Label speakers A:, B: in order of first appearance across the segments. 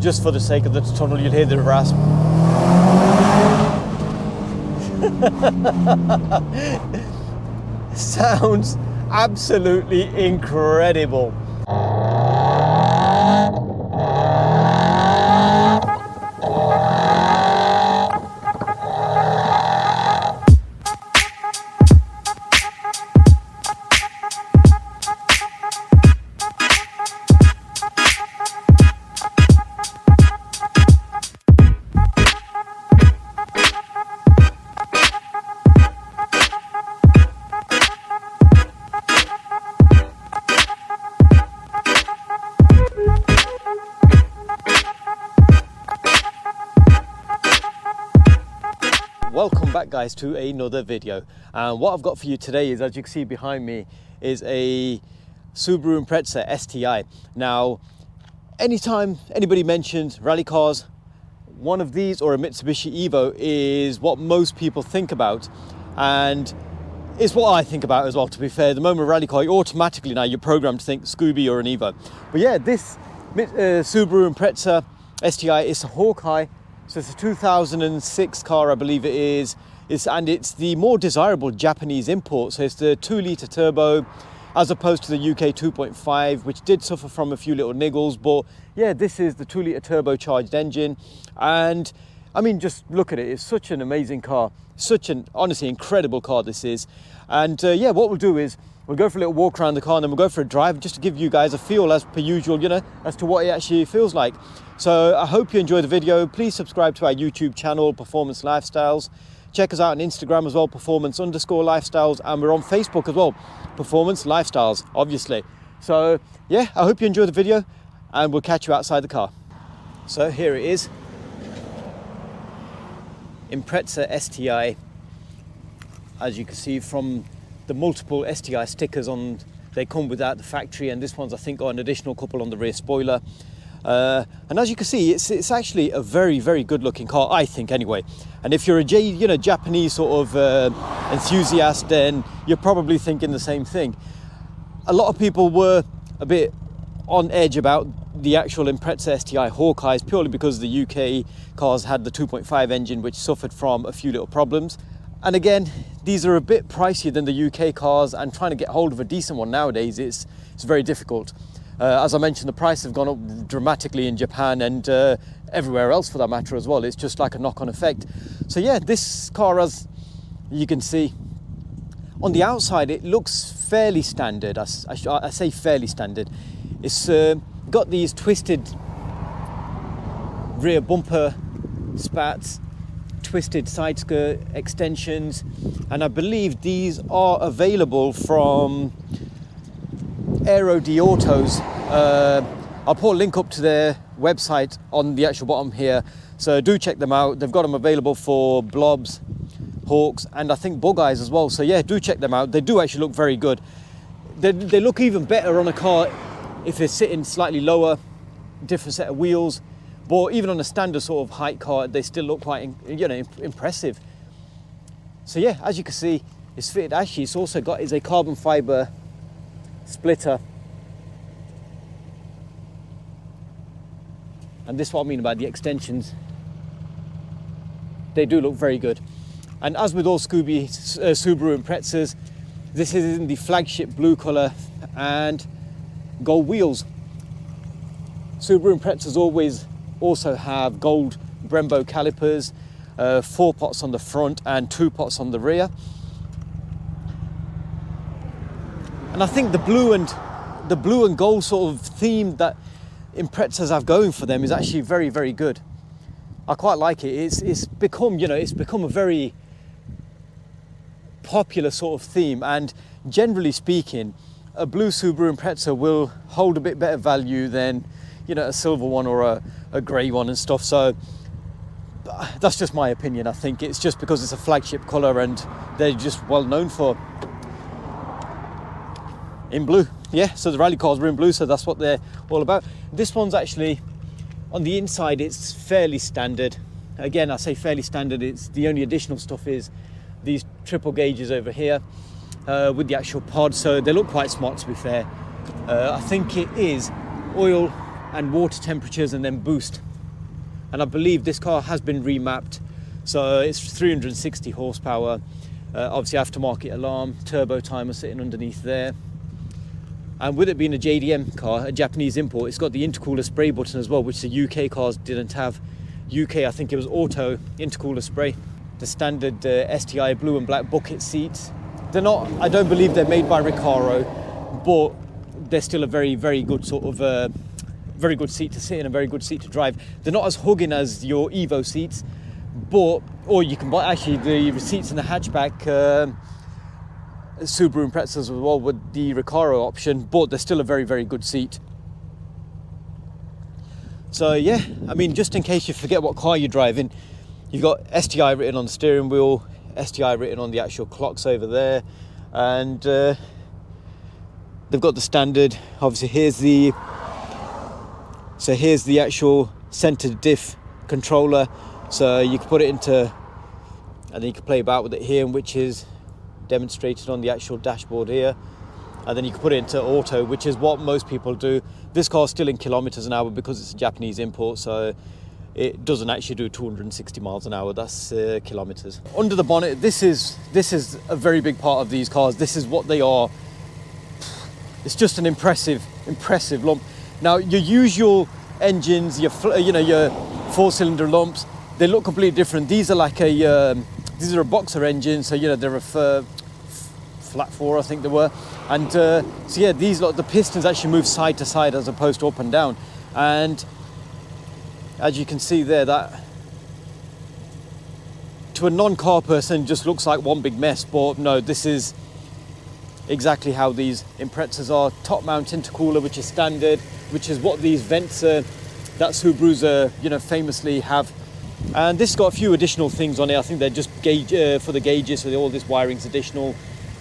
A: just for the sake of the tunnel, you'll hear the rasp. Sounds absolutely incredible. Welcome back guys to another video, and what I've got for you today is, as you can see behind me, is a Subaru Impreza STI. Now, anytime anybody mentions rally cars, one of these or a Mitsubishi Evo is what most people think about, and it's what I think about as well, to be fair. The moment rally car, automatically now you're programmed to think Scooby or an Evo. But yeah, this Subaru Impreza STI is a Hawkeye. So it's a 2006 car, I believe it is, and it's the more desirable Japanese import. So it's the 2-litre turbo, as opposed to the UK 2.5, which did suffer from a few little niggles. But yeah, this is the 2-litre turbocharged engine. And I mean, just look at it. It's such an amazing car. Such an honestly incredible car this is. And yeah, what we'll do is we'll go for a little walk around the car, and then we'll go for a drive just to give you guys a feel, as per usual, you know, as to what it actually feels like. So I hope you enjoy the video. Please subscribe to our YouTube channel, Performance Lifestyles. Check us out on Instagram as well, Performance_Lifestyles, and we're on Facebook as well, Performance Lifestyles, obviously. So yeah, I hope you enjoy the video, and we'll catch you outside the car. So here it is, Impreza STI. As you can see from the multiple STI stickers on, they come without the factory, and this one's I think got an additional couple on the rear spoiler. And as you can see, it's actually a very, very good looking car, I think anyway. And if you're a Japanese sort of enthusiast, then you're probably thinking the same thing. A lot of people were a bit on edge about the actual Impreza STI Hawkeyes, purely because the UK cars had the 2.5 engine, which suffered from a few little problems. And again, these are a bit pricier than the UK cars, and trying to get hold of a decent one nowadays, it's very difficult. As I mentioned, the price have gone up dramatically in Japan, and everywhere else for that matter as well. It's just like a knock-on effect. So yeah, this car, as you can see, on the outside, it looks fairly standard. I say fairly standard. It's got these twisted rear bumper spats, twisted side skirt extensions, and I believe these are available from Aero D Autos. I'll put a link up to their website on the actual bottom here, so do check them out. They've got them available for Blobs, Hawks, and I think Bug Eyes as well. So yeah, do check them out. They do actually look very good. They look even better on a car if they're sitting slightly lower, different set of wheels. But even on a standard sort of height car, they still look quite, impressive. So yeah, as you can see, it's fitted. Actually, it's also got a carbon fiber splitter. And this is what I mean about the extensions. They do look very good. And as with all Subaru Imprezas, this is in the flagship blue colour and gold wheels. Subaru Imprezas always also have gold Brembo calipers, 4 pots on the front and 2 pots on the rear. And I think the blue and gold sort of theme that Imprezas have going for them is actually very, very good. I quite like it. It's become, it's become a very popular sort of theme, and generally speaking, a blue Subaru Impreza will hold a bit better value than, a silver one or a grey one and stuff. So that's just my opinion. I think it's just because it's a flagship colour and they're just well known for in blue. Yeah, so the rally cars were in blue, so that's what they're all about. This one's actually, on the inside, it's fairly standard. Again, I say fairly standard. It's the only additional stuff is these triple gauges over here with the actual pod, so they look quite smart, to be fair. I think it is oil and water temperatures and then boost and I believe this car has been remapped, so it's 360 horsepower, obviously aftermarket alarm, turbo timer sitting underneath there. And with it being a JDM car, a Japanese import, it's got the intercooler spray button as well, which the UK cars didn't have. UK, I think it was auto intercooler spray. The standard STI blue and black bucket seats. They're not, I don't believe they're made by Recaro, but they're still a very, very good sort of, very good seat to sit in, a very good seat to drive. They're not as hugging as your Evo seats, but, or you can buy actually the seats in the hatchback, Subaru Imprezas as well with the Recaro option, but they're still a very, very good seat. So yeah, I mean, just in case you forget what car you're driving, you've got STI written on the steering wheel, STI written on the actual clocks over there, and they've got the standard, obviously here's the actual center diff controller, so you can put it into, and then you can play about with it here, which is demonstrated on the actual dashboard here, and then you can put it into auto, which is what most people do. This car's still in kilometers an hour because it's a Japanese import, so it doesn't actually do 260 miles an hour. That's kilometers. Under the bonnet, this is a very big part of these cars. This is what they are. It's just an impressive lump. Now your usual engines, your 4-cylinder lumps, they look completely different. These are like these are a boxer engine, so they're a flat 4, I think they were, and so yeah, the pistons actually move side to side as opposed to up and down, and as you can see there, that to a non-car person just looks like one big mess, but no, this is exactly how these Imprezas are. Top mount intercooler, which is standard, which is what these vents that Subarus famously have. And this has got a few additional things on it. I think they're just for the gauges, so all this wiring's additional.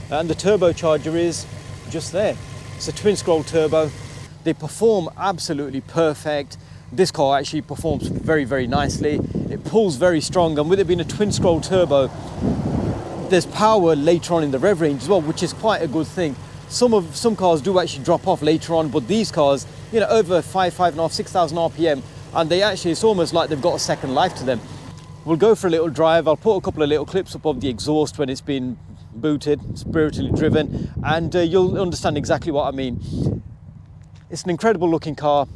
A: And the turbocharger is just there. It's a twin scroll turbo. They perform absolutely perfect. This car actually performs very, very nicely. It pulls very strong, and with it being a twin scroll turbo, there's power later on in the rev range as well, which is quite a good thing. Some cars do actually drop off later on, but these cars, over 5,500, 6,000 RPM, and it's almost like they've got a second life to them. We'll go for a little drive. I'll put a couple of little clips up of the exhaust when it's been booted, spiritually driven, and you'll understand exactly what I mean. It's an incredible looking car,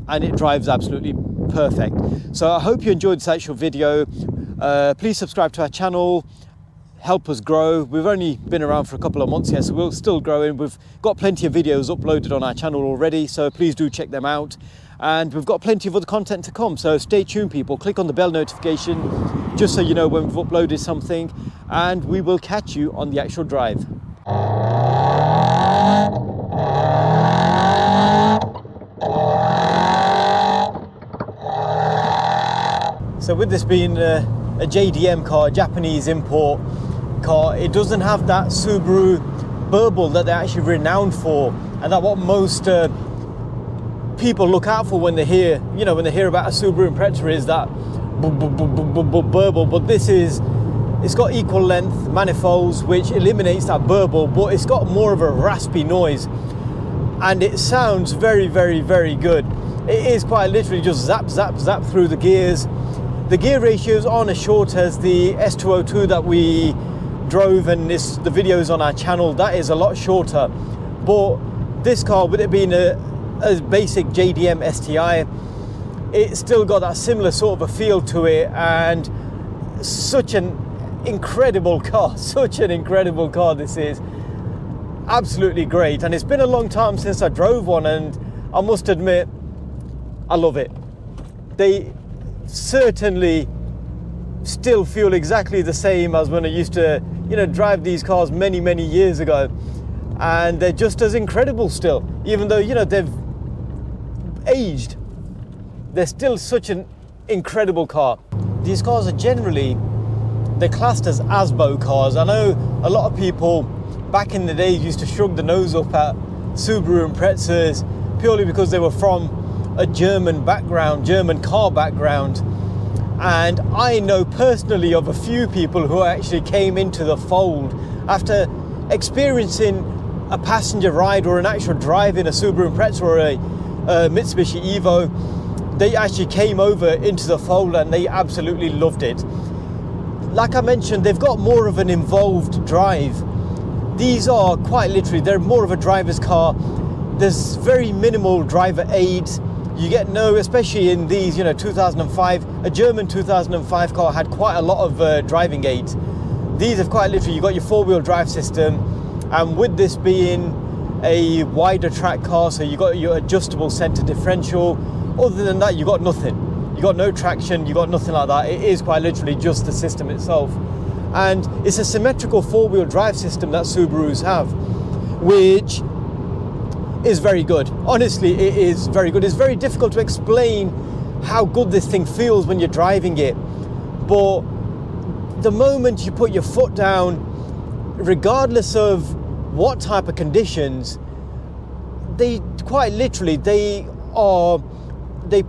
A: and it drives absolutely perfect. So I hope you enjoyed this actual video. Please subscribe to our channel, help us grow. We've only been around for a couple of months here, so we're still growing. We've got plenty of videos uploaded on our channel already, so please do check them out. And we've got plenty of other content to come, so stay tuned, people. Click on the bell notification just so you know when we've uploaded something, and we will catch you on the actual drive. So with this being a JDM car, Japanese import car, it doesn't have that Subaru burble that they're actually renowned for, and that what most people look out for when they hear, when they hear about a Subaru Impreza, is that burble. But it's got equal length manifolds, which eliminates that burble, but it's got more of a raspy noise, and it sounds very, very, very good. It is quite literally just zap, zap, zap through the gears. The gear ratios aren't as short as the S202 that we drove, and the videos on our channel, that is a lot shorter. But this car, with it being a basic JDM STI, it's still got that similar sort of a feel to it, and such an incredible car, this is absolutely great. And it's been a long time since I drove one, and I must admit, I love it. They certainly still feel exactly the same as when I used to drive these cars many, many years ago, and they're just as incredible still, even though they've aged. They're still such an incredible car. These cars are they're classed as ASBO cars. I know a lot of people back in the day used to shrug the nose up at Subaru Imprezas purely because they were from a German car background. And I know personally of a few people who actually came into the fold after experiencing a passenger ride or an actual drive in a Subaru Impreza or a Mitsubishi Evo. they actually came over into the fold and they absolutely loved it. Like I mentioned, they've got more of an involved drive. These are quite literally, they're more of a driver's car. There's very minimal driver aids. You get no, especially in these, 2005, a German 2005 car had quite a lot of driving aids. These have quite literally, you've got your four-wheel drive system, and with this being a wider track car, so you got your adjustable center differential. Other than that, you got nothing. You got no traction, you got nothing like that. It is quite literally just the system itself. And it's a symmetrical four-wheel drive system that Subarus have, which is very good. Honestly, it is very good. It's very difficult to explain how good this thing feels when you're driving it. But the moment you put your foot down, regardless of what type of conditions, they quite literally, they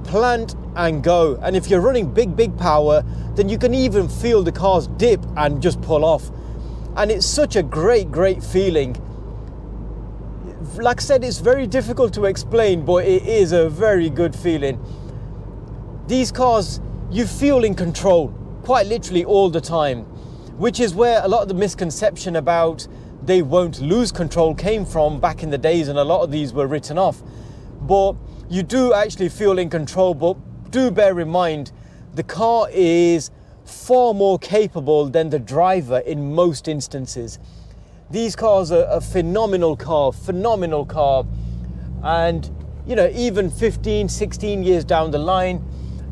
A: plant and go. And if you're running big power, then you can even feel the cars dip and just pull off. And it's such a great feeling. Like I said, it's very difficult to explain, but it is a very good feeling. These cars, you feel in control quite literally all the time, which is where a lot of the misconception about they won't lose control came from back in the days, and a lot of these were written off. But you do actually feel in control, but do bear in mind, the car is far more capable than the driver in most instances. These cars are a phenomenal car. And, even 15, 16 years down the line,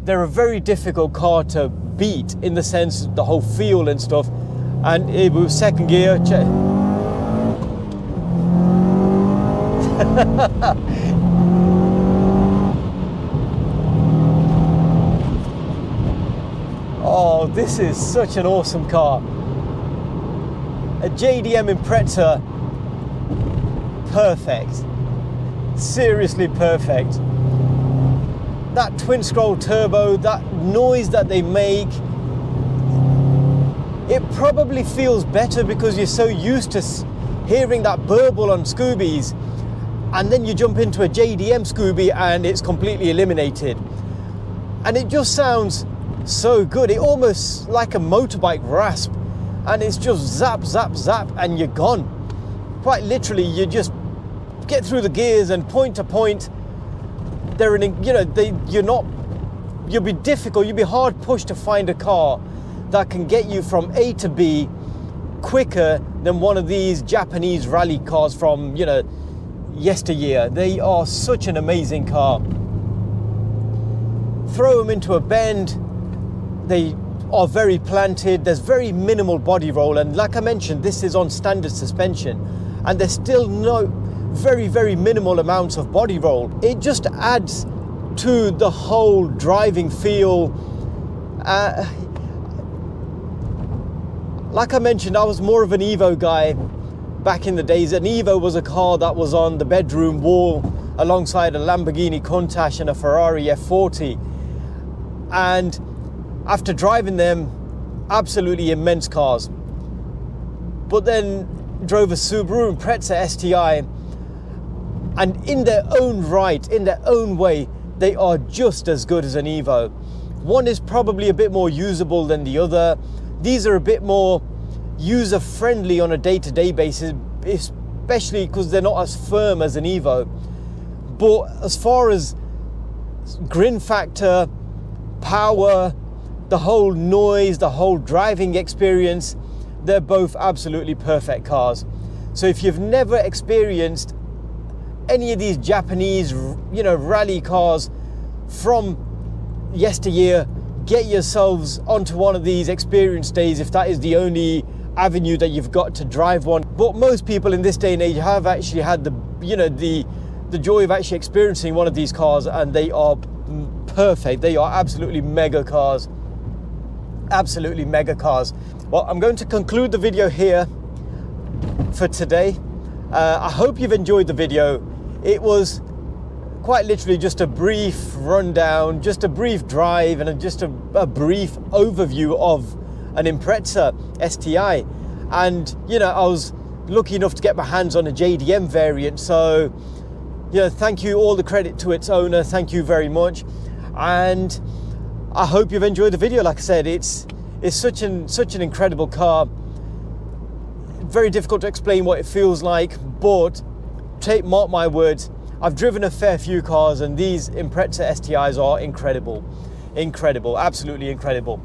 A: they're a very difficult car to beat in the sense, the whole feel and stuff. And it was second gear. Oh, this is such an awesome car. A JDM Impreza, perfect. Seriously perfect. That twin scroll turbo, that noise that they make, it probably feels better because you're so used to hearing that burble on Scoobies, and then you jump into a JDM Scooby and it's completely eliminated. And it just sounds so good. It almost like a motorbike rasp, and it's just zap and you're gone. Quite literally, you just get through the gears and point to point. You'll be hard pushed to find a car that can get you from A to B quicker than one of these Japanese rally cars from, yesteryear. They are such an amazing car. Throw them into a bend, they are very planted. There's very minimal body roll, and like I mentioned, this is on standard suspension, and there's still no very minimal amounts of body roll. It just adds to the whole driving feel. Like I mentioned, I was more of an Evo guy back in the days. An Evo was a car that was on the bedroom wall alongside a Lamborghini Countach and a Ferrari F40. And after driving them, absolutely immense cars. But then drove a Subaru Impreza STI, and in their own right, in their own way, they are just as good as an Evo. One is probably a bit more usable than the other. These are a bit more user-friendly on a day-to-day basis, especially because they're not as firm as an Evo. But as far as grin factor, power, the whole noise, the whole driving experience, they're both absolutely perfect cars. So if you've never experienced any of these Japanese, rally cars from yesteryear, get yourselves onto one of these experience days if that is the only avenue that you've got to drive one. But most people in this day and age have actually had the joy of actually experiencing one of these cars, and they are perfect. They are absolutely mega cars. Absolutely mega cars. Well, I'm going to conclude the video here for today. I hope you've enjoyed the video. It was quite literally just a brief rundown, just a brief drive, and just a brief overview of an Impreza STI. And I was lucky enough to get my hands on a JDM variant, so thank you, all the credit to its owner, thank you very much. and I hope you've enjoyed the video. Like I said, it's such an incredible car. Very difficult to explain what it feels like, but mark my words, I've driven a fair few cars, and these Impreza STIs are incredible, absolutely incredible.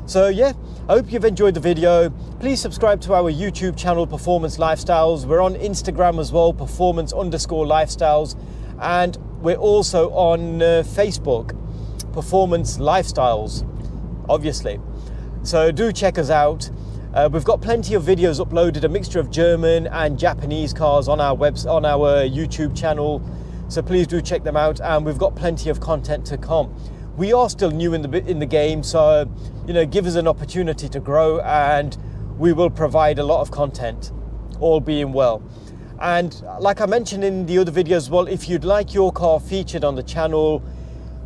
A: So yeah, I hope you've enjoyed the video. Please subscribe to our YouTube channel, Performance Lifestyles. We're on Instagram as well, performance_lifestyles, and we're also on Facebook, Performance Lifestyles, obviously. So do check us out. We've got plenty of videos uploaded, a mixture of German and Japanese cars on our YouTube channel. So please do check them out, and we've got plenty of content to come. We are still new in the game, so give us an opportunity to grow, and we will provide a lot of content, all being well. And like I mentioned in the other videos as well, if you'd like your car featured on the channel,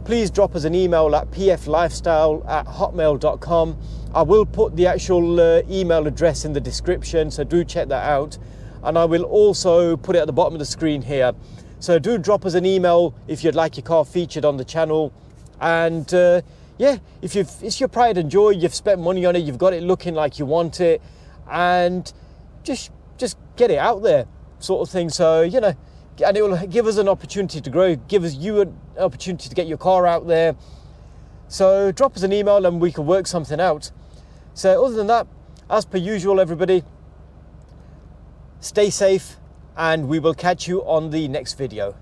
A: please drop us an email at pflifestyle@hotmail.com. I will put the actual email address in the description, so do check that out. And I will also put it at the bottom of the screen here. So do drop us an email if you'd like your car featured on the channel. And yeah, if it's your pride and joy, you've spent money on it, you've got it looking like you want it, and just get it out there, sort of thing. So and it will give us an opportunity to grow, give you an opportunity to get your car out there. So drop us an email and we can work something out. So other than that, as per usual, everybody, stay safe, and we will catch you on the next video.